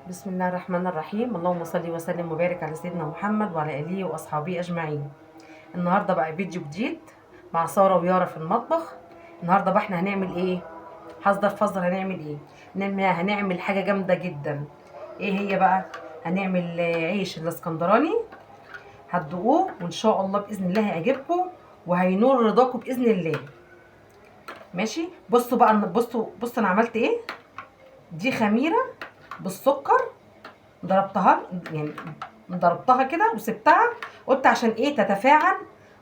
بسم الله الرحمن الرحيم. اللهم صل وسلم وبارك على سيدنا محمد وعلى اله واصحابه اجمعين. النهارده بقى فيديو جديد مع ساره ويارا في المطبخ. النهارده بقى احنا هنعمل ايه؟ حذر فذر. هنعمل ايه؟ هنعمل حاجه جامده جدا. ايه هي بقى؟ هنعمل عيش الاسكندراني. هتدوقوه وان شاء الله باذن الله هيعجبكم وهينول رضاكم باذن الله. ماشي، بصوا بقى، بصوا انا عملت ايه. دي خميره بالسكر، ضربتها يعني ضربتها كده وسبتها. قلت عشان ايه؟ تتفاعل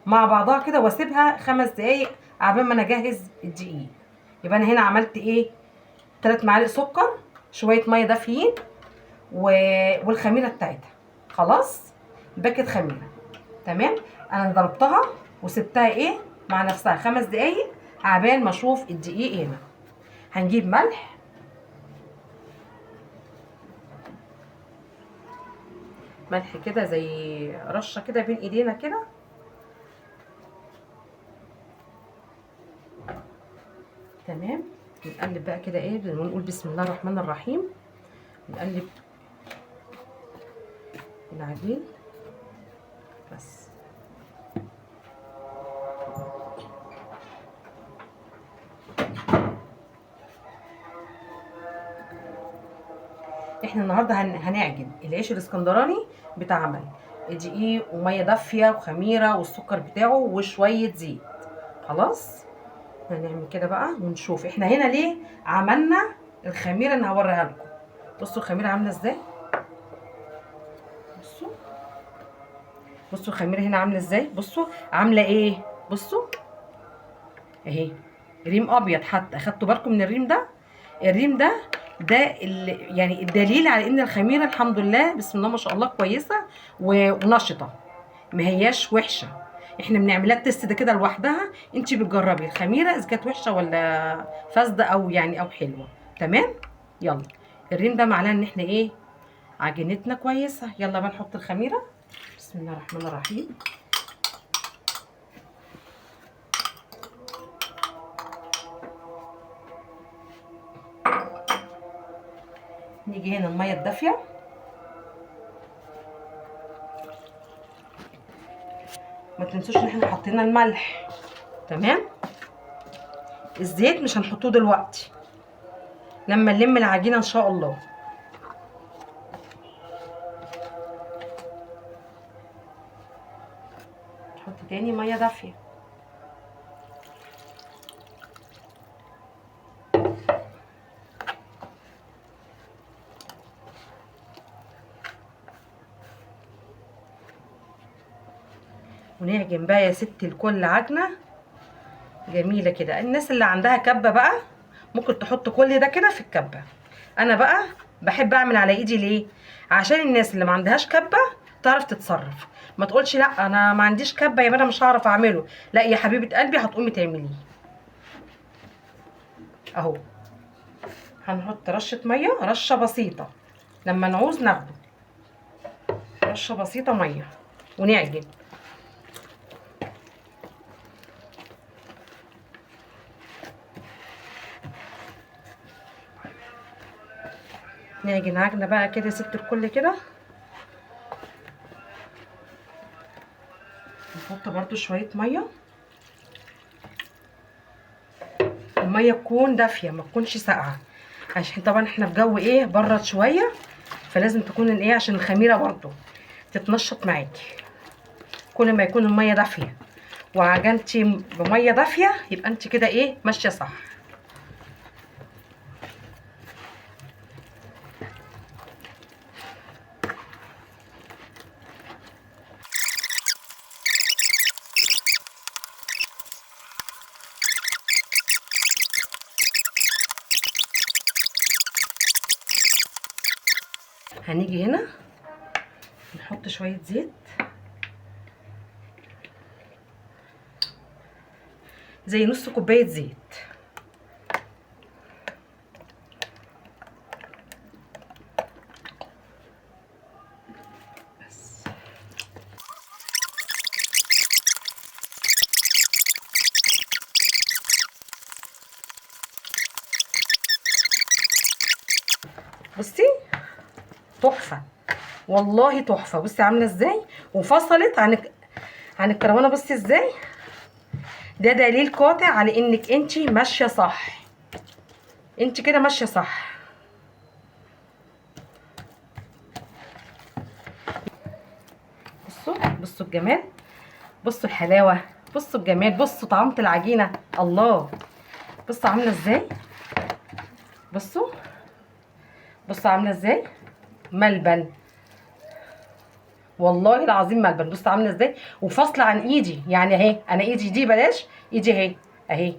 مع بعضها كده واسيبها 5 دقايق عبال ما انا اجهز الدقيق. يبقى انا هنا عملت ايه؟ 3 معالق سكر، شويه ميه دافيين والخميره بتاعتها. خلاص، باكت خميره. تمام. انا ضربتها وسبتها ايه مع نفسها 5 دقايق عبال ما اشوف الدقيق. هنا هنجيب ملح، ملح كده زي رشه كده بين ايدينا كده. تمام. نقلب بقى كده ايه، ونقول بسم الله الرحمن الرحيم. نقلب العجين بس. احنا النهارده هنعجن العيش الاسكندراني بتاعنا. دقيق وميه دافيه وخميره والسكر بتاعه وشويه زيت. خلاص، هنعمل كده بقى ونشوف احنا هنا ليه عملنا الخميره. انا هوريها لكم. بصوا الخميره عامله ازاي. بصوا، بصوا الخميره هنا عامله ازاي. بصوا عامله ايه. بصوا اهي، ريم ابيض. حتى اخدتوا بالكم من الريم ده؟ الريم ده يعني الدليل على ان الخميره الحمد لله بسم الله ما شاء الله كويسه ونشطه، ما هياش وحشه. احنا بنعملها التست ده كده لوحدها. انت بتجربي الخميره اذا كانت وحشه ولا فاسده او يعني او حلوه. تمام. يلا، الريم ده معناه ان احنا ايه؟ عجينتنا كويسه. يلا بقى نحط الخميره. بسم الله الرحمن الرحيم. نيجي هنا الميه الدافيه، ما تنسوش ان احنا حطينا الملح. تمام. الزيت مش هنحطوه دلوقتي، لما نلم العجينه ان شاء الله. نحط تاني ميه دافيه. ونعجن بقى يا ست الكل عجنه جميله كده. الناس اللي عندها كبه بقى ممكن تحط كل ده كده في الكبه. انا بقى بحب اعمل على ايدي. ليه؟ عشان الناس اللي ما عندهاش كبه تعرف تتصرف. ما تقولش لا انا ما عنديش كبه يبقى انا مش هعرف اعمله. لا يا حبيبه قلبي، هتقومي تعمليه. اهو، هنحط رشه ميه، رشه بسيطه لما نعوز ناخده. رشه بسيطه ميه ونعجن. نعجن عجنه بقى كده يا ست الكل كده. نحط برضو شويه ميه. الميه تكون دافيه ما تكونش ساقعه، عشان طبعا احنا في جو ايه، برد شويه. فلازم تكون الايه عشان الخميره برضو تتنشط معاكي. كل ما يكون الميه دافيه وعجنتي بميه دافيه يبقى انت كده ايه، ماشيه صح. هنيجي هنا نحط شويه زيت، زي نص كوبايه زيت. بس بصي تحفه والله تحفه. بصي عامله ازاي وفصلت عن الكروانه. بصي ازاي، ده دليل قاطع على انك انت ماشيه صح، انت كده ماشيه صح. بصوا الجمال، بصوا الحلاوه، بصوا الجمال، بصوا طعامه العجينه. الله، بصوا عامله ازاي، بصوا عامله ازاي ملبن، والله العظيم ملبن. بصوا عامله ازاي وفاصله عن ايدي، يعني اهي انا ايدي دي بلاش، ايدي اهي اهي.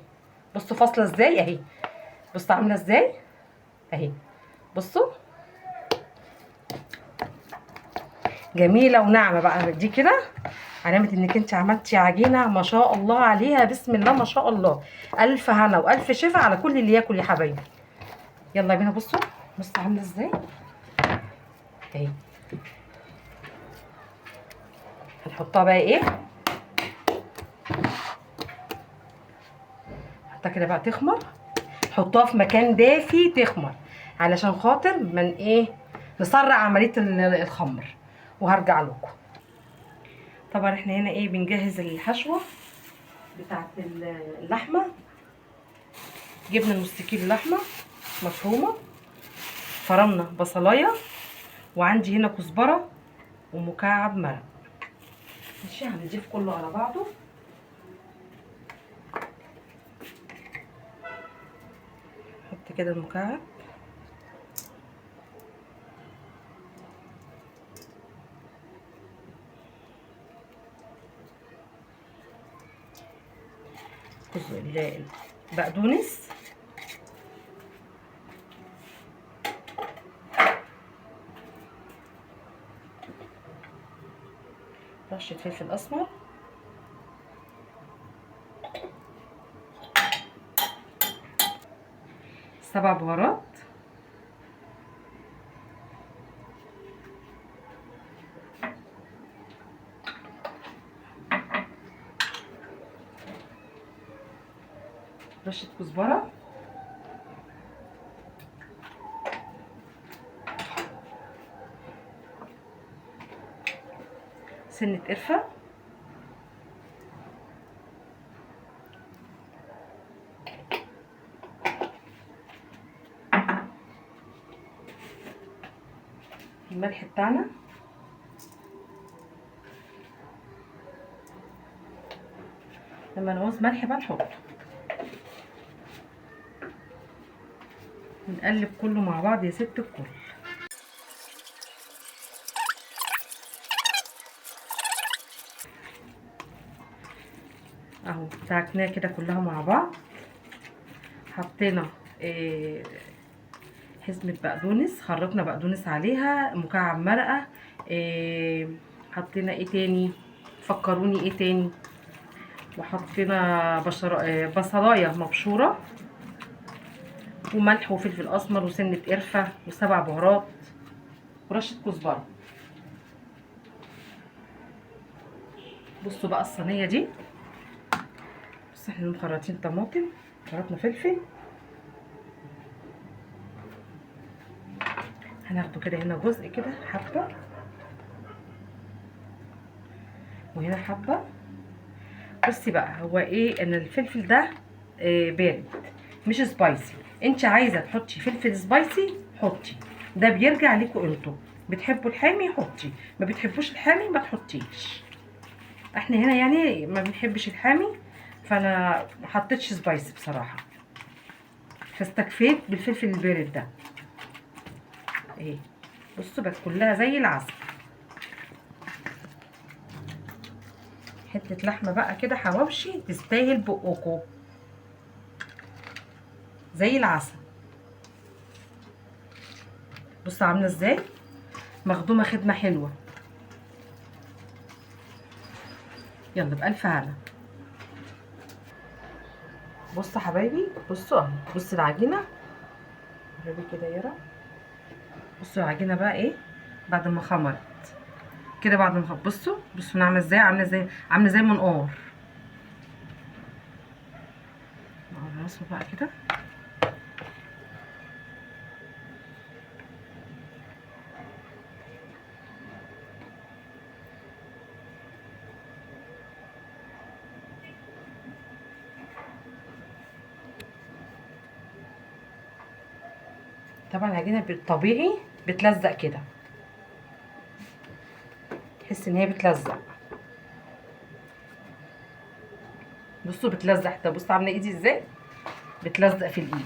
بصوا فاصله ازاي اهي، بصوا عامله ازاي اهي. بصوا جميله وناعمه بقى دي كده، علامه انك انت عملتي عجينه ما شاء الله عليها، بسم الله ما شاء الله. الف هنا والف شفا على كل اللي ياكل يا حبايبي. يلا بينا. بصوا عامله ازاي اهي. هنحطها بقى ايه، حطها كده بقى تخمر. حطوها في مكان دافي تخمر علشان خاطر من ايه، نسرع عمليه الخمر. وهرجع لكم. طبعا احنا هنا ايه بنجهز الحشوه بتاعت اللحمه. جبنا نص كيلو لحمه مفرومه، فرمنا بصلايه، وعندي هنا كزبره ومكعب مرق. ماشي، هنضيف كله على بعضه. نحط كده المكعب، بقدونس، رشه فلفل اسمر، سبع بهارات، رشه كزبره، سنه قرفه، الملح بتاعنا، لما نعوز ملح بقى نحطه. نقلب كله مع بعض يا ست الكل. اهو دعكناها كده كلها مع بعض. حطينا حزمة بقدونس، خرطنا بقدونس عليها، مكعب مرقة، حطينا ايه تاني، فكروني ايه تاني. وحطينا بصلايه مبشوره، وملح وفلفل اسمر وسنه قرفه وسبع بهارات ورشه كزبره. بصوا بقى الصينيه دي، بص احنا مخرطين طماطم، خرطنا فلفل، هناخده كده هنا جزء كده حبه، وهنا حبه. بصي بقى هو ايه، ان الفلفل ده بارد مش سبايسي. انت عايزه تحطي فلفل سبايسي حطي، ده بيرجع لكم انتوا. بتحبوا الحامي حطي، ما بتحبوش الحامي ما تحطيش. احنا هنا يعني ما بنحبش الحامي، فانا ما حطيتش سبايسي بصراحه، فاستكفيت بالفلفل البارد ده. اهي بصوا بقت كلها زي العسل. حته لحمه بقى كده حواوشي تستاهل بقكم، زي العسل. بصوا عامله ازاي، مخدومه خدمه حلوه. يلا بألف هنا. بصوا حبايبي، بصوا اهو، بصوا العجينه قربي كده يا رب. بصوا العجينه بقى ايه بعد ما خمرت كده، بعد ما بصوا ناعمه ازاي، عامله زي منقار. نقرصه بقى كده، طبعا العجينه بالطبيعي بتلزق كده، تحس ان هي بتلزق. بصوا بتلزق، ده بصوا عامله ايدي ازاي بتلزق في الايد.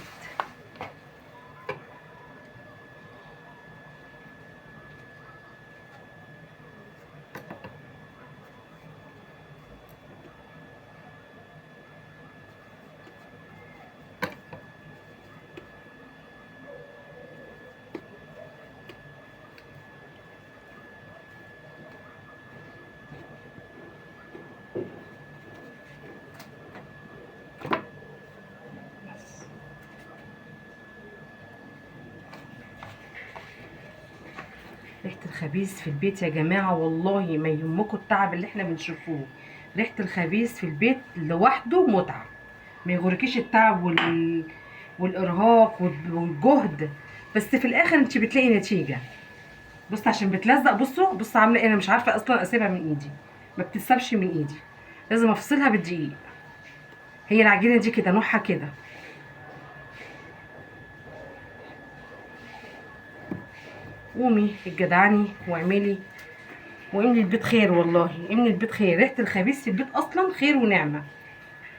ريحه الخبيز في البيت يا جماعه والله ما يهمكم التعب اللي احنا بنشوفوه، ريحه الخبيز في البيت لوحده متعه. ما يغركيش التعب والارهاق والجهد، بس في الاخر انت بتلاقي نتيجه. بص عشان بتلزق، بصوا عامله ايه، انا مش عارفه اصلا اسيبها من ايدي، ما بتتسابش من ايدي، لازم افصلها بالدقيق. هي العجينه دي كده نوعها كده. قومي الجدعاني واعملي، واملي البيت خير، والله املي البيت خير. ريحه الخبيث في البيت اصلا خير ونعمه.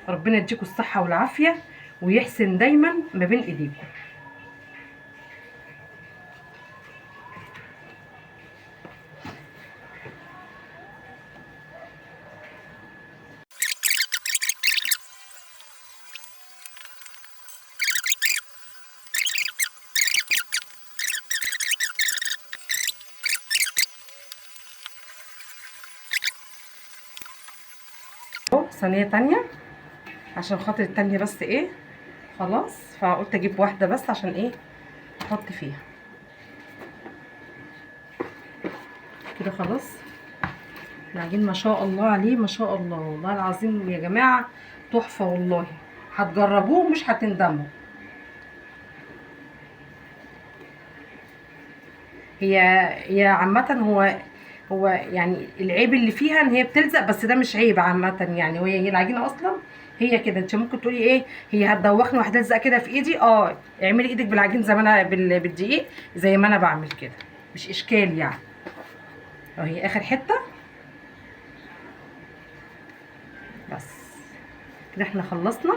ربنا يديكم الصحه والعافيه ويحسن دايما ما بين ايديكم. اهو صينيه تانية عشان خاطر التانية بس ايه خلاص، فقلت اجيب واحده بس عشان ايه احط فيها كده. خلاص العجين ما شاء الله عليه، ما شاء الله والله العظيم يا جماعه تحفه والله، هتجربوه مش هتندموا. هي هي عامه هو يعني العيب اللي فيها ان هي بتلزق، بس ده مش عيب عامه يعني. هي العجينه اصلا هي كده. انت ممكن تقولي ايه هي هتدوخني وهتلزق كده في ايدي، اعملي ايدك بالعجين زي ما انا بالدقيق زي ما انا بعمل كده، مش اشكال يعني. اهي اخر حته بس كده احنا خلصنا.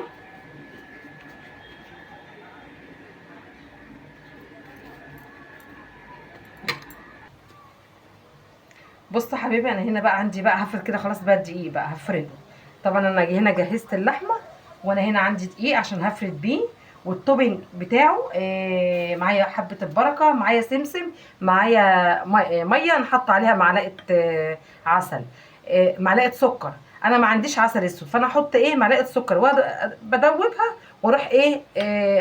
بص يا حبيبي، انا هنا بقى عندي بقى هفرد كده خلاص بقى الدقيق بقى هفرده. طبعا انا هنا جهزت اللحمه، وانا هنا عندي دقيق عشان هفرد بيه، والتوبينج بتاعه معايا حبه البركه، معايا سمسم، معايا ميه نحط عليها معلقه عسل، معلقه سكر. انا ما عنديش عسل اسود، فانا احط معلقه سكر وبدوبها واروح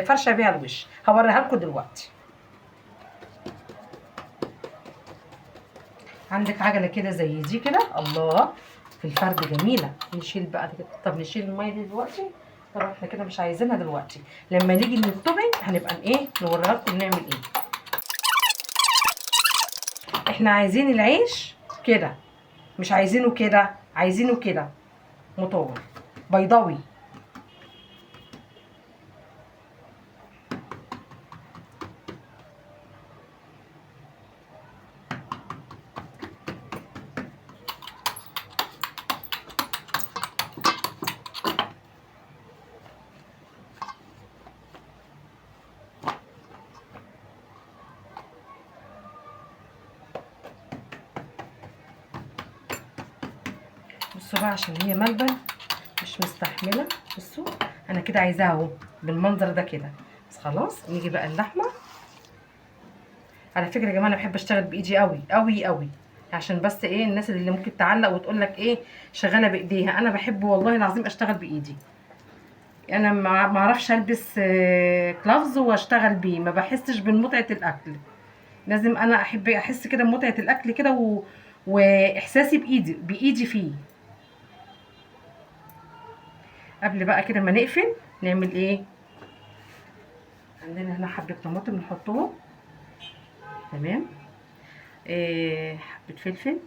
فرشه بيها الوش. هوريها لكم دلوقتي. عندك عجله كده زي دي كده، الله في الفرد جميله. نشيل بقى كده، طب نشيل الميه دي دلوقتي؟ طبعا احنا كده مش عايزينها دلوقتي، لما نيجي للتوبينج هنبقى نوريها لكم نعمل ايه. احنا عايزين العيش كده، مش عايزينه كده، عايزينه كده مطول بيضاوي. بصوا بقى عشان هي ملبن مش مستحمله. بصوا انا كده عايزاها اهو بالمنظر ده كده. بس خلاص نيجي بقى اللحمه. على فكره يا جماعه انا بحب اشتغل بايدي قوي قوي قوي، عشان بس الناس اللي ممكن تعلق وتقول لك شغاله بايديها. انا بحب والله العظيم اشتغل بايدي. انا ما اعرفش البس كلافز واشتغل بيه، ما بحسش بمتعه الاكل. لازم انا احس كده بمتعه الاكل كده واحساسي بايدي فيه. قبل بقى كده ما نقفل نعمل عندنا هنا حبه طماطم نحطهم، تمام. حبه فلفل،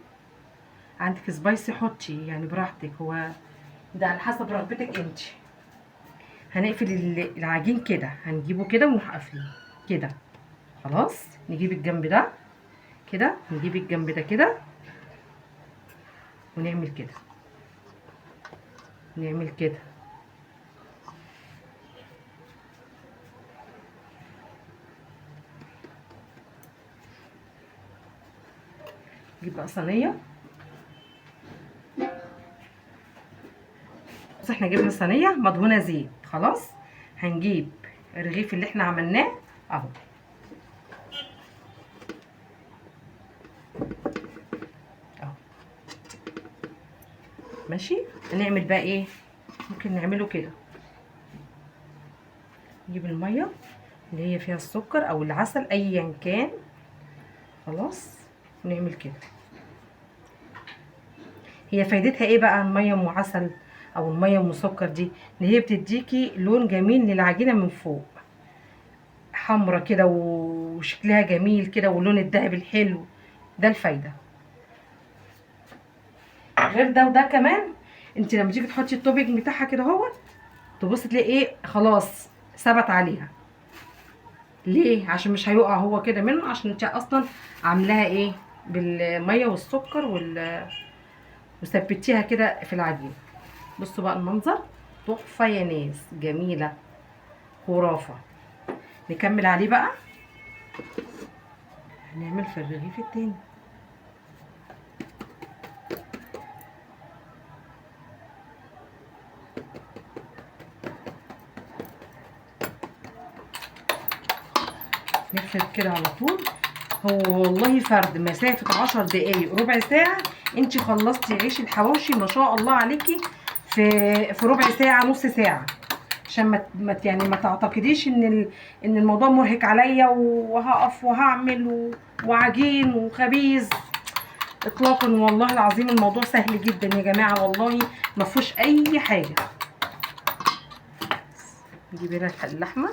عندك سبايسي حطي يعني براحتك، هو ده على حسب رغبتك انت. هنقفل العجين كده، هنجيبه كده ونروح قافلين كده. خلاص نجيب الجنب ده كده، نجيب الجنب ده كده ونعمل كده، نعمل كده. نجيب بقى صينيه. بص احنا جبنا صينيه مدهونه زيت. خلاص هنجيب الرغيف اللي احنا عملناه اهو، اهو ماشي. هنعمل بقى ايه؟ ممكن نعمله كده، نجيب الميه اللي هي فيها السكر او العسل ايا كان. خلاص ونعمل كده. هي فايدتها ايه بقى الميه ام عسل او الميه ام سكر دي؟ ان هي بتديكي لون جميل للعجينه من فوق، حمرة كده وشكلها جميل كده واللون الذهبي الحلو. ده الفايده. غير ده وده كمان، انت لما تيجي تحطي التوبينج بتاعها كده اهو، تبصي تلاقي ايه؟ خلاص ثبت عليها. ليه؟ عشان مش هيقع هو كده منه، عشان انت اصلا عاملاها ايه؟ بالميه والسكر وثبتيها كده في العجين. بصوا بقى المنظر تحفه يا ناس، جميله خرافه. نكمل عليه بقى. هنعمل في الرغيف التاني. نفرد كده على طول. هو والله فرد مسافة 10 دقايق ربع ساعة انت خلصتي عيش الحواوشي ما شاء الله عليكي في ربع ساعة نص ساعة. عشان يعني ما تعتقديش ان الموضوع مرهق عليا وهقف وهعمل وعجين وخبيز. اطلاقا والله العظيم الموضوع سهل جدا يا جماعة، والله ما فيهوش اي حاجة. نجيب هنا اللحمة،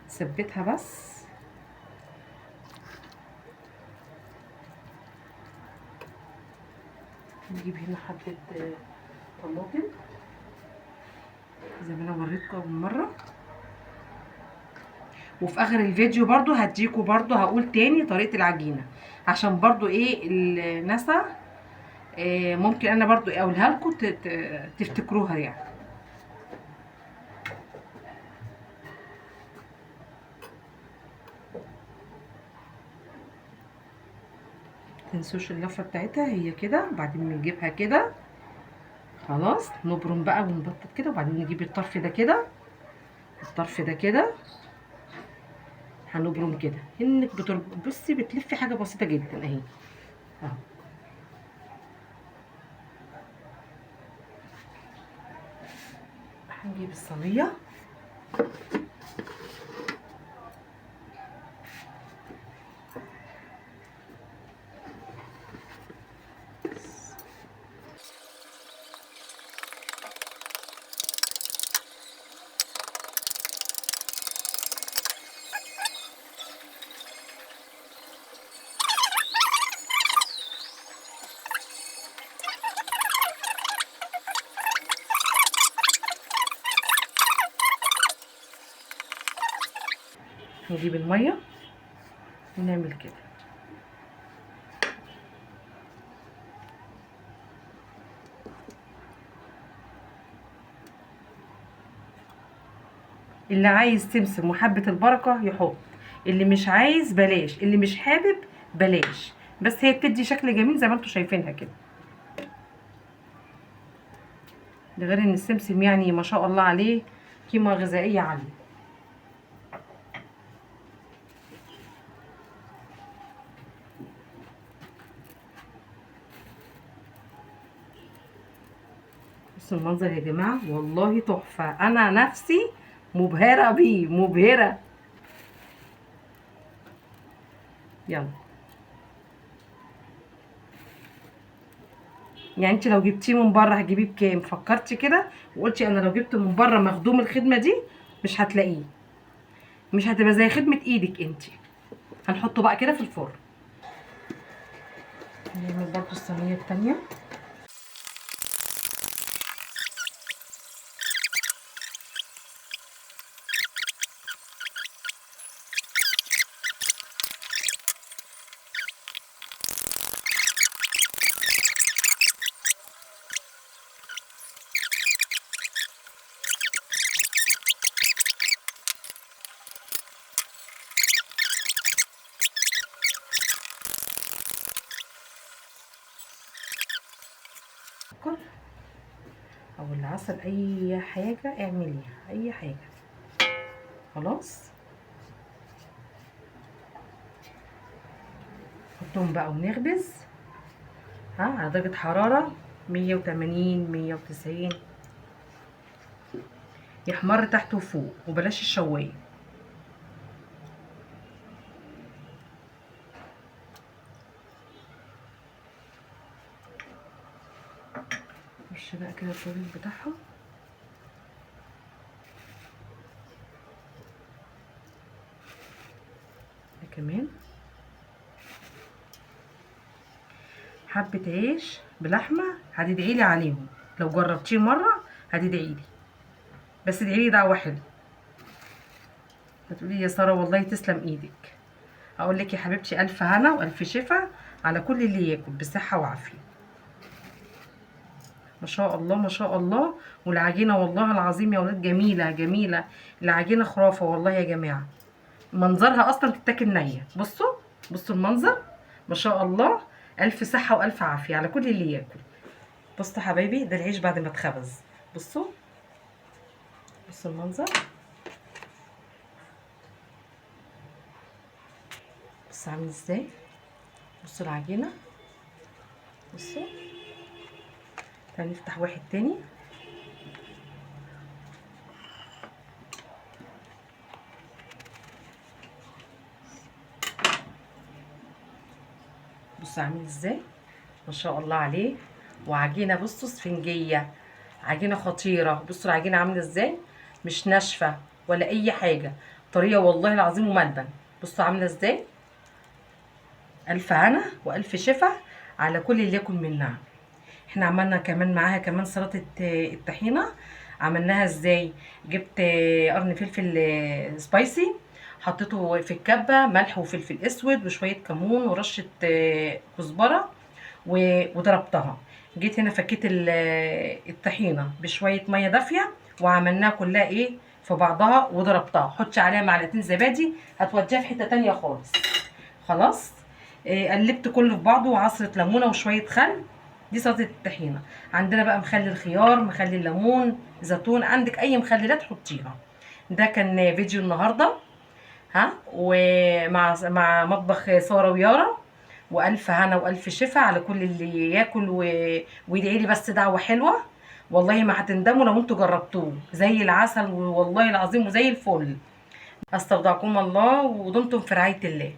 ثبتها بس. نجيب هنا حبة طماطم زي ما انا وريتكم اول مرة. وفي اخر الفيديو برضو هديكوا برضو هقول تاني طريقة العجينة، عشان برضو ايه النسا ممكن انا برضو اقولها لكم تفتكروها يعني. متنسوش اللفة بتاعتها هي كده، وبعدين بنجيبها كده. خلاص نبرم بقى ونبطط كده، وبعدين نجيب الطرف ده كده، الطرف ده كده هنبرم كده. انك بصي بتلفي حاجة بسيطة جدا اهي اهو. هنجيب الصينية، نجيب المية ونعمل كده. اللي عايز سمسم وحبة البركة يحط، اللي مش عايز بلاش، اللي مش حابب بلاش. بس هي بتدي شكل جميل زي ما انتوا شايفينها كده. ده غير ان السمسم يعني ما شاء الله عليه قيمة غذائية عالية. بصوا المنظر يا جماعة والله تحفة، انا نفسي مبهرة بيه، مبهرة. يلا يعني انت لو جبتيه من بره هتجيبيه بكام؟ فكرتي كده وقلتي انا لو جبت من بره مخدوم الخدمة دي مش هتلاقيه، مش هتبقى زي خدمة ايدك انت. هنحطه بقى كده في الفرن. نعمل برضو الصينية التانية. السكر او العسل، اي حاجه اعمليها، اي حاجه. خلاص نحطهم بقى ونخبز على درجه حراره 180 190، يحمر تحت وفوق، وبلاش الشوايه. نرش بقى كده التوابل بتاعها. ده كمان حبة عيش بلحمة هتدعيلي عليهم، لو جربتيه مرة هتدعيلي، بس ادعيلي دعوة حلوة. هتقولي يا سارة والله تسلم ايدك. اقول لك يا حبيبتي الف هنا والف شفا على كل اللي ياكل بصحة وعافية. ما شاء الله ما شاء الله. والعجينة والله العظيم يا ولاد جميلة جميلة، العجينة خرافة والله يا جماعة. منظرها اصلا تتاكل نية. بصوا بصوا المنظر ما شاء الله. الف صحة والف عافية على كل اللي ياكل. بصوا حبايبي ده العيش بعد ما اتخبز. بصوا بصوا المنظر. بصوا عامل ازاي. بصوا العجينة. بصوا. تعالوا نفتح واحد تاني. بصوا عامل ازاي ما شاء الله عليه. وعجينة بصوا اسفنجية، عجينة خطيرة. بصوا العجينة عاملة ازاي، مش ناشفة ولا اي حاجة، طرية والله العظيم وملبن. بصوا عاملة ازاي. الف هنا والف شفا على كل اللي ياكل منها. احنا عملنا كمان معاها كمان سلطة الطحينة. عملناها ازاي، جبت قرن فلفل سبايسي، حطيته في الكبة، ملح وفلفل اسود وشوية كمون ورشة كزبرة وضربتها. جيت هنا فكيت الطحينة بشوية مية دافية وعملناها كلها ايه في بعضها وضربتها. حطي عليها معلقتين زبادي هتوديها في حتة تانية خالص. خلاص قلبت كله في بعضه وعصرة ليمونة وشوية خل. دي سلطة الطحينة. عندنا بقى مخلي الخيار، مخلي الليمون، زيتون، عندك اي مخللات حطيها. ده كان فيديو النهارده ومع مطبخ سارة ويارا. والف هنا والف شفا على كل اللي ياكل ويدعي لي بس دعوه حلوه. والله ما هتندموا لو انتوا جربتوه، زي العسل والله العظيم وزي الفل. استودعكم الله ودمتم في رعايه الله.